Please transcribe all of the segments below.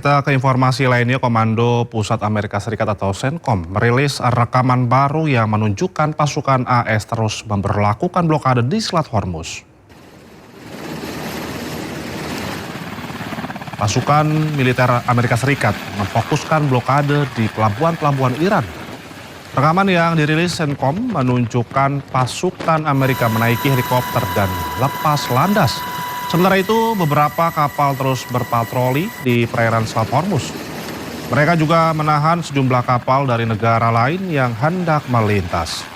Kita ke informasi lainnya, Komando Pusat Amerika Serikat atau CENTCOM merilis rekaman baru yang menunjukkan pasukan AS terus memberlakukan blokade di Selat Hormuz. Pasukan militer Amerika Serikat memfokuskan blokade di pelabuhan-pelabuhan Iran. Rekaman yang dirilis CENTCOM menunjukkan pasukan Amerika menaiki helikopter dan lepas landas. Sementara itu, beberapa kapal terus berpatroli di perairan Selat Hormuz. Mereka juga menahan sejumlah kapal dari negara lain yang hendak melintas.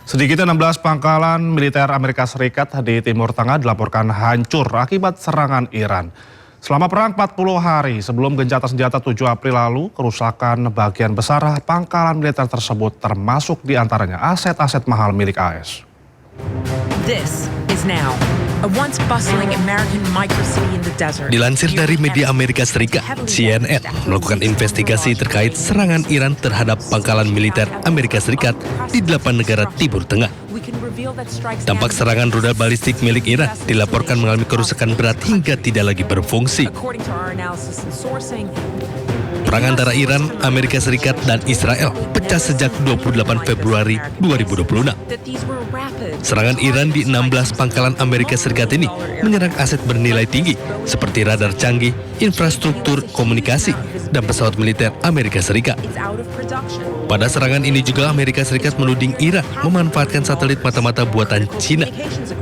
Sedikitnya 16 pangkalan militer Amerika Serikat di Timur Tengah dilaporkan hancur akibat serangan Iran. Selama perang 40 hari sebelum gencatan senjata 7 April lalu, kerusakan bagian besar pangkalan militer tersebut termasuk diantaranya aset-aset mahal milik AS. This is now a once bustling American microcity in the desert. Dilansir dari media Amerika Serikat, CNN melakukan investigasi terkait serangan Iran terhadap pangkalan militer Amerika Serikat di 8 negara Timur Tengah. Dampak serangan rudal balistik milik Iran dilaporkan mengalami kerusakan berat hingga tidak lagi berfungsi. Perang antara Iran, Amerika Serikat, dan Israel pecah sejak 28 Februari 2026. Serangan Iran di 16 pangkalan Amerika Serikat ini menyerang aset bernilai tinggi seperti radar canggih, infrastruktur komunikasi, dan pesawat militer Amerika Serikat. Pada serangan ini juga Amerika Serikat menuding Iran memanfaatkan satelit mata-mata buatan Cina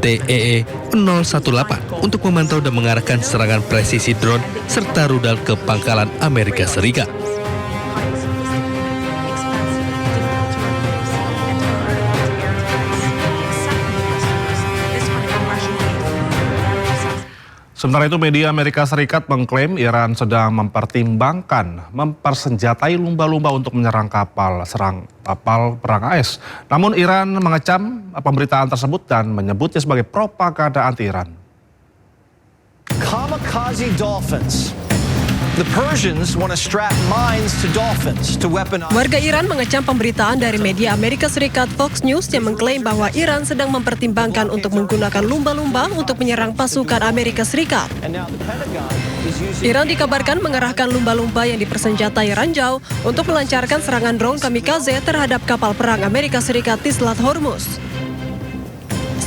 TEE-018 untuk memantau dan mengarahkan serangan presisi drone serta rudal ke pangkalan Amerika Serikat. Sementara itu, media Amerika Serikat mengklaim Iran sedang mempertimbangkan mempersenjatai lumba-lumba untuk menyerang kapal perang AS. Namun Iran mengecam pemberitaan tersebut dan menyebutnya sebagai propaganda anti-Iran. Kamikaze dolphins. The Persians want to strap mines to dolphins to weaponize. Warga Iran mengecam pemberitaan dari media Amerika Serikat Fox News yang mengklaim bahwa Iran sedang mempertimbangkan untuk menggunakan lumba-lumba untuk menyerang pasukan Amerika Serikat. Iran dikabarkan mengerahkan lumba-lumba yang dipersenjatai ranjau untuk melancarkan serangan drone kamikaze terhadap kapal perang Amerika Serikat di Selat Hormuz.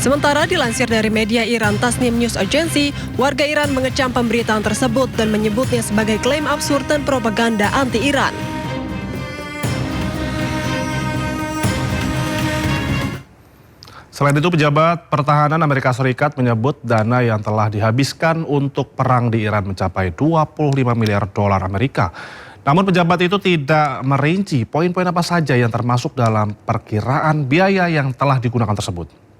Sementara dilansir dari media Iran Tasnim News Agency, warga Iran mengecam pemberitaan tersebut dan menyebutnya sebagai klaim absurd dan propaganda anti-Iran. Selain itu, pejabat pertahanan Amerika Serikat menyebut dana yang telah dihabiskan untuk perang di Iran mencapai 25 miliar dolar Amerika. Namun pejabat itu tidak merinci poin-poin apa saja yang termasuk dalam perkiraan biaya yang telah digunakan tersebut.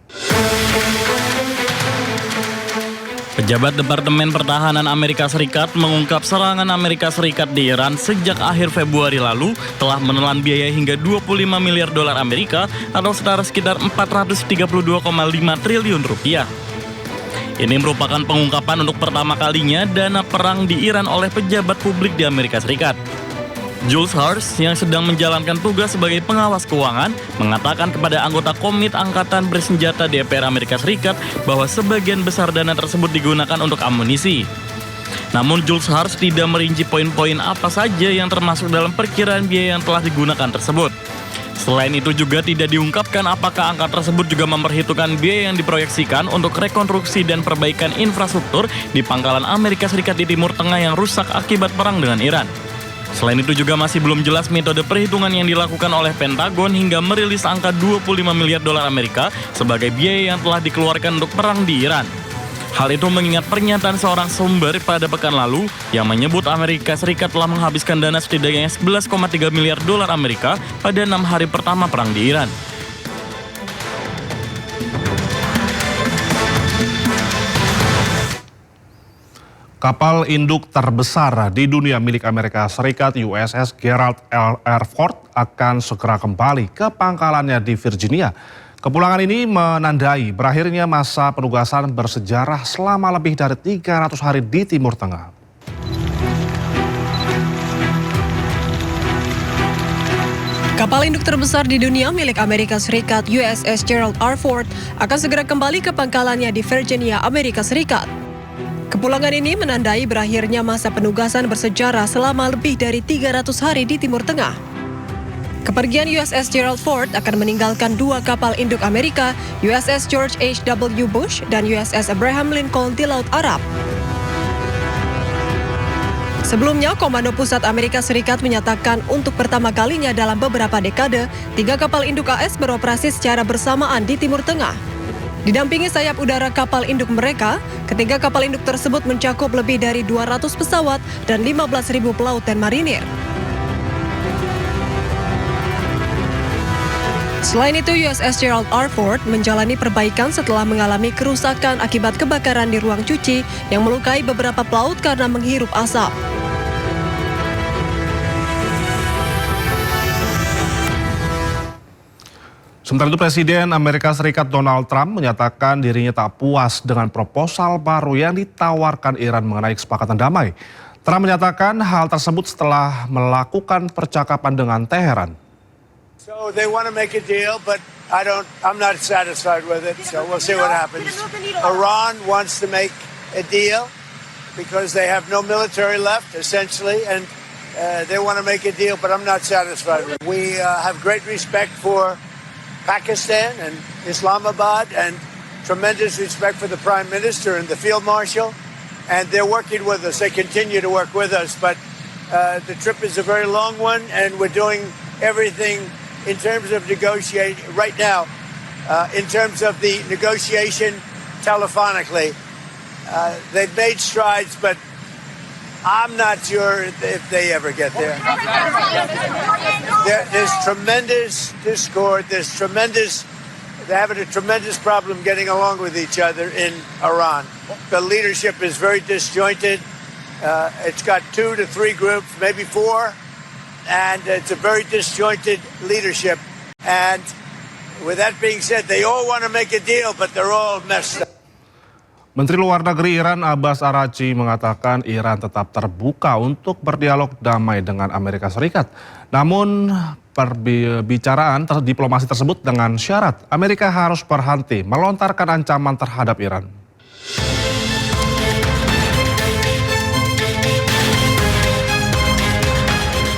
Pejabat Departemen Pertahanan Amerika Serikat mengungkap serangan Amerika Serikat di Iran sejak akhir Februari lalu telah menelan biaya hingga 25 miliar dolar Amerika atau setara sekitar 432,5 triliun rupiah. Ini merupakan pengungkapan untuk pertama kalinya dana perang di Iran oleh pejabat publik di Amerika Serikat. Jules Harsh yang sedang menjalankan tugas sebagai pengawas keuangan mengatakan kepada anggota Komite Angkatan Bersenjata DPR Amerika Serikat bahwa sebagian besar dana tersebut digunakan untuk amunisi. Namun Jules Harsh tidak merinci poin-poin apa saja yang termasuk dalam perkiraan biaya yang telah digunakan tersebut. Selain itu juga tidak diungkapkan apakah angka tersebut juga memperhitungkan biaya yang diproyeksikan untuk rekonstruksi dan perbaikan infrastruktur di pangkalan Amerika Serikat di Timur Tengah yang rusak akibat perang dengan Iran. Selain itu juga masih belum jelas metode perhitungan yang dilakukan oleh Pentagon hingga merilis angka 25 miliar dolar Amerika sebagai biaya yang telah dikeluarkan untuk perang di Iran. Hal itu mengingat pernyataan seorang sumber pada pekan lalu yang menyebut Amerika Serikat telah menghabiskan dana setidaknya 11,3 miliar dolar Amerika pada 6 hari pertama perang di Iran. Kapal induk terbesar di dunia milik Amerika Serikat USS Gerald R. Ford akan segera kembali ke pangkalannya di Virginia. Kepulangan ini menandai berakhirnya masa penugasan bersejarah selama lebih dari 300 hari di Timur Tengah. Kapal induk terbesar di dunia milik Amerika Serikat USS Gerald R. Ford akan segera kembali ke pangkalannya di Virginia, Amerika Serikat. Kepulangan ini menandai berakhirnya masa penugasan bersejarah selama lebih dari 300 hari di Timur Tengah. Kepergian USS Gerald Ford akan meninggalkan dua kapal induk Amerika, USS George H.W. Bush dan USS Abraham Lincoln di Laut Arab. Sebelumnya, Komando Pusat Amerika Serikat menyatakan untuk pertama kalinya dalam beberapa dekade, 3 kapal induk AS beroperasi secara bersamaan di Timur Tengah. Didampingi sayap udara kapal induk mereka, ketiga kapal induk tersebut mencakup lebih dari 200 pesawat dan 15.000 pelaut dan marinir. Selain itu, USS Gerald R. Ford menjalani perbaikan setelah mengalami kerusakan akibat kebakaran di ruang cuci yang melukai beberapa pelaut karena menghirup asap. Sementara itu, Presiden Amerika Serikat Donald Trump menyatakan dirinya tak puas dengan proposal baru yang ditawarkan Iran mengenai kesepakatan damai. Trump menyatakan hal tersebut setelah melakukan percakapan dengan Teheran. So they want to make a deal, but I'm not satisfied with it, so we'll see what happens. Iran wants to make a deal because they have no military left, essentially, and they want to make a deal, but I'm not satisfied with it. We have great respect for Pakistan and Islamabad and tremendous respect for the Prime Minister and the Field Marshal, and they're working with us. They continue to work with us, but the trip is a very long one, and we're doing everything in terms of negotiate right now, in terms of the negotiation telephonically. They've made strides, but I'm not sure if they ever get there. There's tremendous discord. They're having a tremendous problem getting along with each other in Iran. The leadership is very disjointed. It's got 2 to 3 groups, maybe 4, and it's a very disjointed leadership. And with that being said, they all want to make a deal, but they're all messed up. Menteri Luar Negeri Iran Abbas Araghchi mengatakan Iran tetap terbuka untuk berdialog damai dengan Amerika Serikat. Namun perbicaraan diplomasi tersebut dengan syarat Amerika harus berhenti melontarkan ancaman terhadap Iran.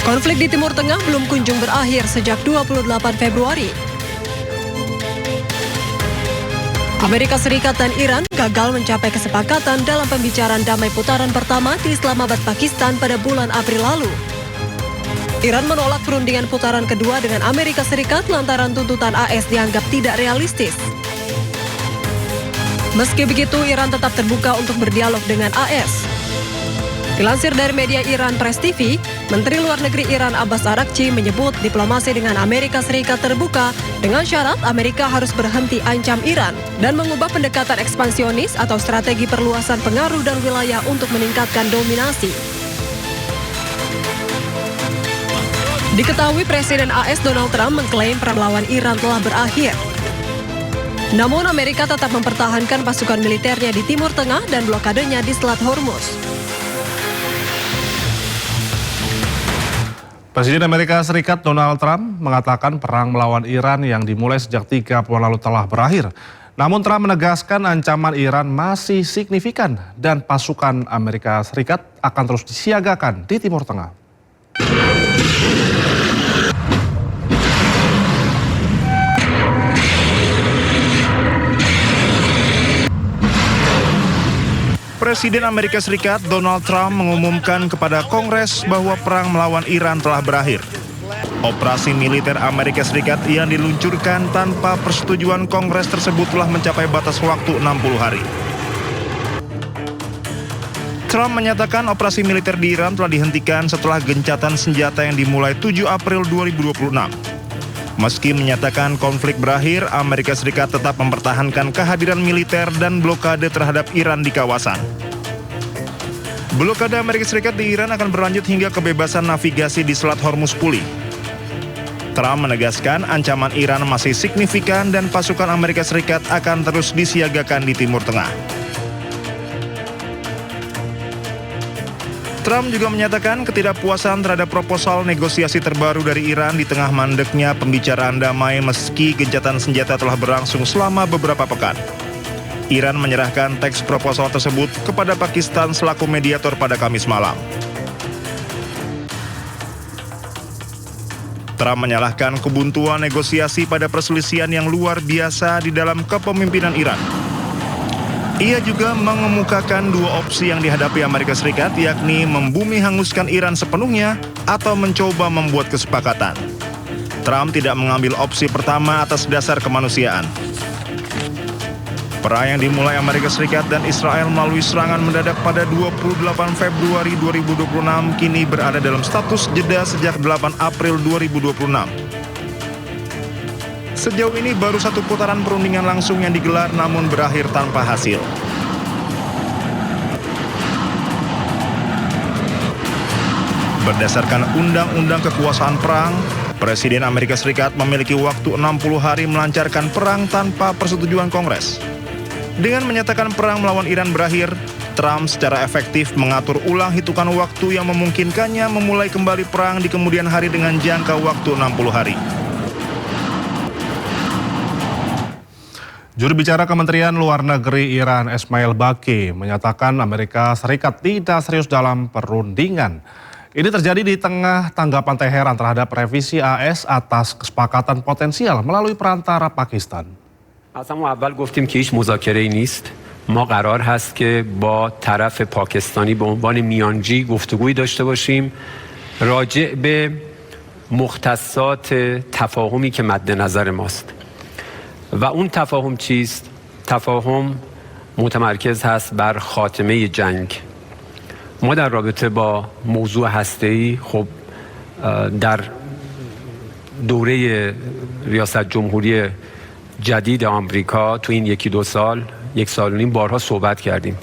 Konflik di Timur Tengah belum kunjung berakhir sejak 28 Februari. Amerika Serikat dan Iran gagal mencapai kesepakatan dalam pembicaraan damai putaran pertama di Islamabad, Pakistan pada bulan April lalu. Iran menolak perundingan putaran kedua dengan Amerika Serikat lantaran tuntutan AS dianggap tidak realistis. Meski begitu, Iran tetap terbuka untuk berdialog dengan AS. Dilansir dari media Iran Press TV, Menteri Luar Negeri Iran Abbas Araghchi menyebut diplomasi dengan Amerika Serikat terbuka dengan syarat Amerika harus berhenti ancam Iran dan mengubah pendekatan ekspansionis atau strategi perluasan pengaruh dan wilayah untuk meningkatkan dominasi. Diketahui Presiden AS Donald Trump mengklaim perang melawan Iran telah berakhir. Namun Amerika tetap mempertahankan pasukan militernya di Timur Tengah dan blokadenya di Selat Hormuz. Presiden Amerika Serikat Donald Trump mengatakan perang melawan Iran yang dimulai sejak 3 bulan lalu telah berakhir. Namun Trump menegaskan ancaman Iran masih signifikan dan pasukan Amerika Serikat akan terus disiagakan di Timur Tengah. Presiden Amerika Serikat Donald Trump mengumumkan kepada Kongres bahwa perang melawan Iran telah berakhir. Operasi militer Amerika Serikat yang diluncurkan tanpa persetujuan Kongres tersebut telah mencapai batas waktu 60 hari. Trump menyatakan operasi militer di Iran telah dihentikan setelah gencatan senjata yang dimulai 7 April 2026. Meski menyatakan konflik berakhir, Amerika Serikat tetap mempertahankan kehadiran militer dan blokade terhadap Iran di kawasan. Blokade Amerika Serikat di Iran akan berlanjut hingga kebebasan navigasi di Selat Hormuz pulih. Trump menegaskan ancaman Iran masih signifikan dan pasukan Amerika Serikat akan terus disiagakan di Timur Tengah. Trump juga menyatakan ketidakpuasan terhadap proposal negosiasi terbaru dari Iran di tengah mandeknya pembicaraan damai meski gencatan senjata telah berlangsung selama beberapa pekan. Iran menyerahkan teks proposal tersebut kepada Pakistan selaku mediator pada Kamis malam. Trump menyalahkan kebuntuan negosiasi pada perselisihan yang luar biasa di dalam kepemimpinan Iran. Ia juga mengemukakan dua opsi yang dihadapi Amerika Serikat, yakni membumi hanguskan Iran sepenuhnya atau mencoba membuat kesepakatan. Trump tidak mengambil opsi pertama atas dasar kemanusiaan. Perang yang dimulai Amerika Serikat dan Israel melalui serangan mendadak pada 28 Februari 2026 kini berada dalam status jeda sejak 8 April 2026. Sejauh ini baru satu putaran perundingan langsung yang digelar namun berakhir tanpa hasil. Berdasarkan Undang-Undang Kekuasaan Perang, Presiden Amerika Serikat memiliki waktu 60 hari melancarkan perang tanpa persetujuan Kongres. Dengan menyatakan perang melawan Iran berakhir, Trump secara efektif mengatur ulang hitungan waktu yang memungkinkannya memulai kembali perang di kemudian hari dengan jangka waktu 60 hari. Juru bicara Kementerian Luar Negeri Iran Esmail Baqi menyatakan Amerika Serikat tidak serius dalam perundingan. Ini terjadi di tengah tanggapan Teheran terhadap revisi AS atas kesepakatan potensial melalui perantara Pakistan. از همون اول گفتیم که هیچ مذاکره‌ای نیست. ما قرار هست که با طرف پاکستانی به عنوان میانجی گفتگویی داشته باشیم راجع به مختصات تفاهمی که مد نظر ماست. و اون تفاهم چیست؟ تفاهم متمرکز هست بر خاتمه جنگ. ما در رابطه با موضوع هسته‌ای خب در دوره ریاست جمهوری جدید آمریکا تو این یک سال و نیم بارها صحبت کردیم.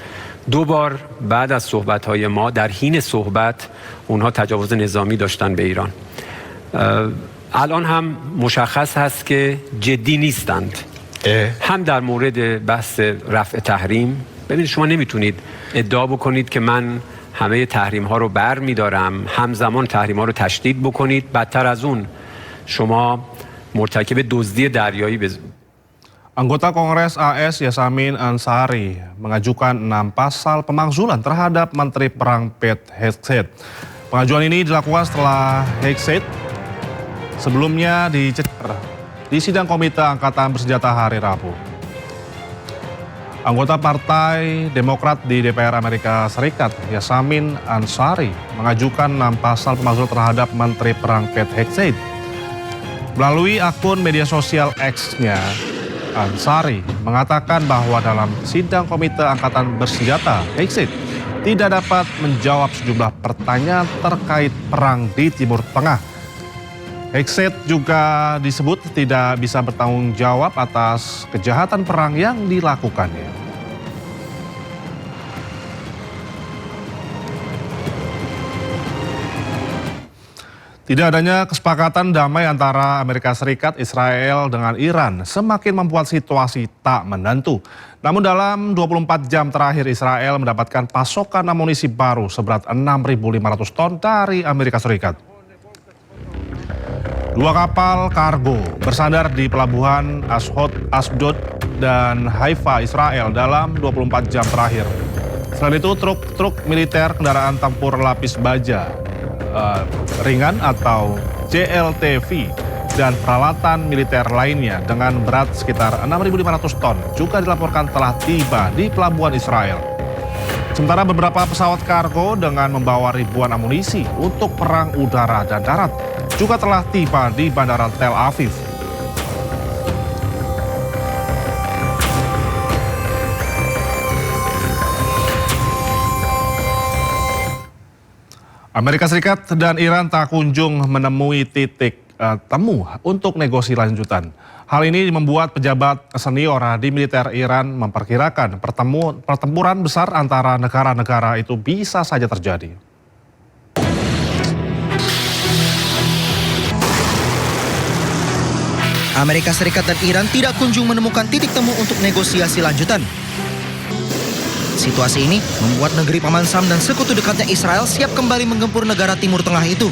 دو بار بعد از صحبت‌های ما در حین صحبت اونها تجاوز نظامی داشتن به ایران. الان هم مشخص هست که جدی نیستند. هم در مورد بحث رفع تحریم، ببینید شما نمیتونید ادعا بکنید که من همه تحریم ها رو بر میدارم، همزمان تحریم ها رو تشدید بکنید، بدتر از اون شما مرتکب دزدی دریایی Anggota Kongres AS Yasamin Ansari mengajukan 6 pasal pemakzulan terhadap Menteri Perang Pete Hegseth. Pengajuan ini dilakukan setelah Hegseth sebelumnya dicecar di sidang Komite Angkatan Bersenjata hari Rabu. Anggota Partai Demokrat di DPR Amerika Serikat, Yasamin Ansari, mengajukan 6 pasal pemakzulan terhadap Menteri Perang Pete Hegseth. Melalui akun media sosial X-nya, Ansari mengatakan bahwa dalam sidang Komite Angkatan Bersenjata, Hegseth tidak dapat menjawab sejumlah pertanyaan terkait perang di Timur Tengah. Hegseth juga disebut tidak bisa bertanggung jawab atas kejahatan perang yang dilakukannya. Tidak adanya kesepakatan damai antara Amerika Serikat, Israel dengan Iran semakin membuat situasi tak menentu. Namun dalam 24 jam terakhir Israel mendapatkan pasokan amunisi baru seberat 6.500 ton dari Amerika Serikat. 2 kapal kargo bersandar di pelabuhan Ashdod dan Haifa, Israel dalam 24 jam terakhir. Selain itu truk militer, kendaraan tempur lapis baja ringan atau JLTV dan peralatan militer lainnya dengan berat sekitar 6.500 ton juga dilaporkan telah tiba di pelabuhan Israel. Sementara beberapa pesawat kargo dengan membawa ribuan amunisi untuk perang udara dan darat juga telah tiba di Bandara Tel Aviv. Amerika Serikat dan Iran tak kunjung menemui titik temu untuk negosiasi lanjutan. Hal ini membuat pejabat senior di militer Iran memperkirakan pertempuran besar antara negara-negara itu bisa saja terjadi. Amerika Serikat dan Iran tidak kunjung menemukan titik temu untuk negosiasi lanjutan. Situasi ini membuat negeri Paman Sam dan sekutu dekatnya Israel siap kembali menggempur negara Timur Tengah itu.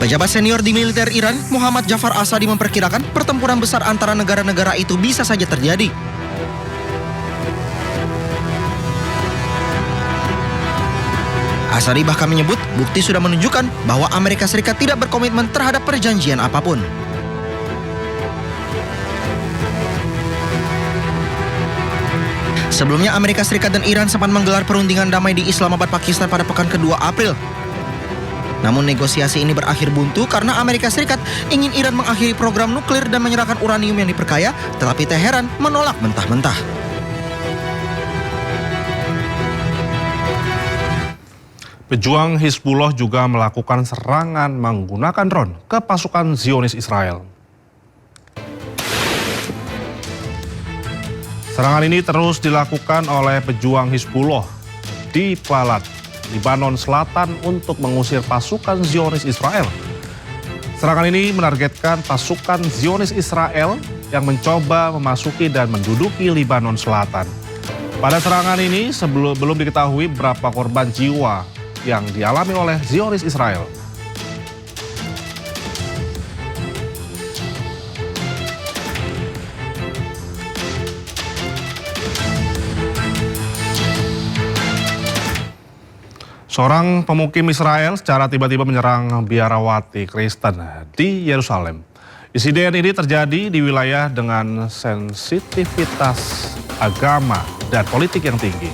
Pejabat senior di militer Iran, Muhammad Jafar Asadi memperkirakan pertempuran besar antara negara-negara itu bisa saja terjadi. Asadi bahkan menyebut bukti sudah menunjukkan bahwa Amerika Serikat tidak berkomitmen terhadap perjanjian apapun. Sebelumnya Amerika Serikat dan Iran sempat menggelar perundingan damai di Islamabad, Pakistan pada pekan kedua April. Namun negosiasi ini berakhir buntu karena Amerika Serikat ingin Iran mengakhiri program nuklir dan menyerahkan uranium yang diperkaya, tetapi Teheran menolak mentah-mentah. Pejuang Hizbullah juga melakukan serangan menggunakan drone ke pasukan Zionis Israel. Serangan ini terus dilakukan oleh pejuang Hizbullah di Balat, Lebanon Selatan untuk mengusir pasukan Zionis Israel. Serangan ini menargetkan pasukan Zionis Israel yang mencoba memasuki dan menduduki Lebanon Selatan. Pada serangan ini belum diketahui berapa korban jiwa yang dialami oleh Zionis Israel. Seorang pemukim Israel secara tiba-tiba menyerang biarawati Kristen di Yerusalem. Insiden ini terjadi di wilayah dengan sensitivitas agama dan politik yang tinggi.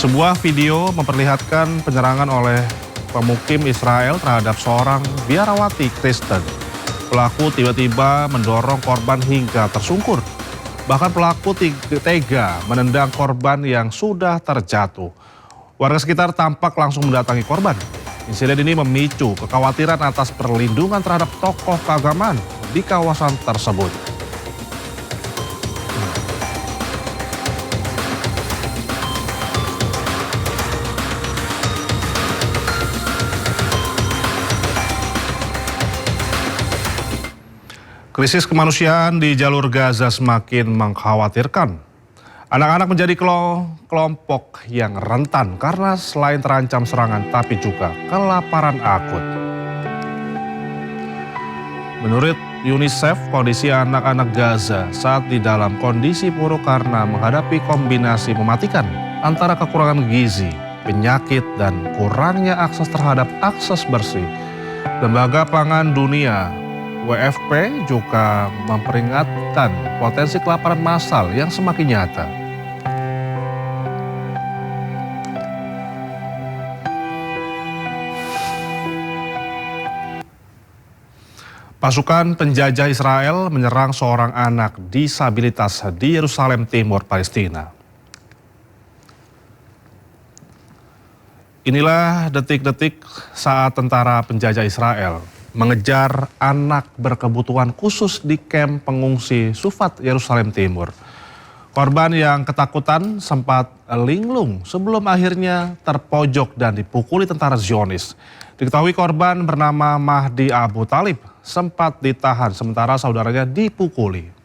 Sebuah video memperlihatkan penyerangan oleh pemukim Israel terhadap seorang biarawati Kristen. Pelaku tiba-tiba mendorong korban hingga tersungkur. Bahkan pelaku tega menendang korban yang sudah terjatuh. Warga sekitar tampak langsung mendatangi korban. Insiden ini memicu kekhawatiran atas perlindungan terhadap tokoh keagamaan di kawasan tersebut. Krisis kemanusiaan di jalur Gaza semakin mengkhawatirkan. Anak-anak menjadi kelompok yang rentan karena selain terancam serangan tapi juga kelaparan akut. Menurut UNICEF, kondisi anak-anak Gaza saat di dalam kondisi buruk karena menghadapi kombinasi mematikan antara kekurangan gizi, penyakit, dan kurangnya akses terhadap akses bersih. Lembaga Pangan Dunia WFP juga memperingatkan potensi kelaparan massal yang semakin nyata. Pasukan penjajah Israel menyerang seorang anak disabilitas di Yerusalem Timur, Palestina. Inilah detik-detik saat tentara penjajah Israel mengejar anak berkebutuhan khusus di kamp pengungsi Sufat, Yerusalem Timur. Korban yang ketakutan sempat linglung sebelum akhirnya terpojok dan dipukuli tentara Zionis. Diketahui korban bernama Mahdi Abu Talib sempat ditahan sementara saudaranya dipukuli.